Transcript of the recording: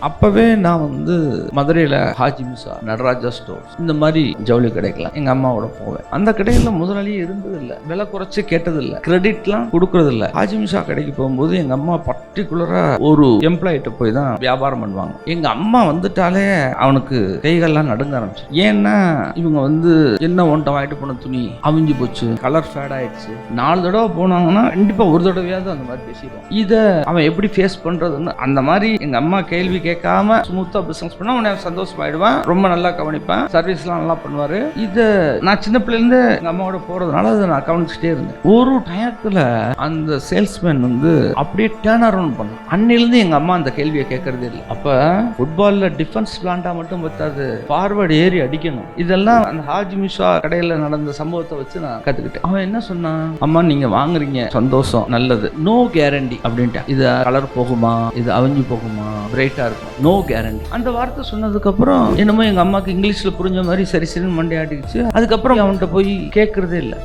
அப்பவே நான் மதுரையில் ஹாஜி மிசா, நடராஜா ஸ்டோர்ஸ் இந்த மாதிரி ஜவுளி கடைக்கலாம் எங்கள் அம்மாவோட போவேன். அந்த கடையில் முதலாளியே இருந்ததில்லை, விலை குறைச்சி கேட்டதில்லை, கிரெடிட்லாம் கொடுக்கறதில்ல. ஹாஜி மிசா கடைக்கு போகும்போது எங்கள் அம்மா பர்டிகுலராக ஒரு எம்ப்ளாயிட்ட போய் தான் வியாபாரம் பண்ணுவாங்க. எங்கள் அம்மா வந்துட்டாலே அவனுக்கு கைகள்லாம் நடுங்க ஆரம்பிச்சு. ஏன்னா இவங்க என்ன ஒன்றை வாங்கிட்டு போன துணி அவிஞ்சு போச்சு, கலர் ஃபேட் ஆயிடுச்சு. 4 தடவை போனாங்கன்னா கண்டிப்பாக ஒரு தடவையாவது அந்த மாதிரி பேசிடுவோம். இதை அவன் எப்படி ஃபேஸ் பண்ணுறதுன்னு அந்த மாதிரி எங்கள் அம்மா கேள்வி கேட்காம ஸ்மூத்தா பிசினஸ் பண்ணா உடனே சந்தோஷமாயிடுவான், ரொம்ப நல்லா கவனிப்பேன், சர்வீஸ்லாம் நல்லா பண்ணுவாரு. இதை நான் சின்ன பிள்ளைலேருந்து எங்க அம்மாவோட போறதுனால அதை நான் கவனிச்சுட்டே இருந்தேன். ஒரு டயத்துல அந்த சேல்ஸ்மேன் அப்படியே டேர்ன் அரவுண்ட் பண்ண. அன்னிலிருந்து எங்க அம்மா அந்த கேள்வியை கேட்கறதே இல்லை. அப்ப ஃபுட்பால்ல டிஃபென்ஸ் பிளான்டா மட்டும் பத்தாது, ஃபார்வர்டு ஏறி அடிக்கணும். இதெல்லாம் அந்த ஹாஜி மிஷா கடையில நடந்த சம்பவத்தை வச்சு நான் கத்துக்கிட்டேன். அவன் என்ன சொன்னான், அம்மா நீங்க வாங்குறீங்க சந்தோஷம் நல்லது, நோ கேரண்டி அப்படின்ட்டு. இது கலர் போகுமா, இது அவிஞ்சு போகுமா, பிரைட்டா இருக்கும், நோ கேரண்டி. அந்த வார்த்தை சொன்னதுக்கு அப்புறம் என்னமோ எங்க அம்மாக்கு இங்கிலீஷ்ல புரிஞ்ச மாதிரி சரி சரின்னு மண்டை ஆட்டிக்கிச்சு. அதுக்கப்புறம் அவன்கிட்ட போய் கேட்கறதே இல்லை.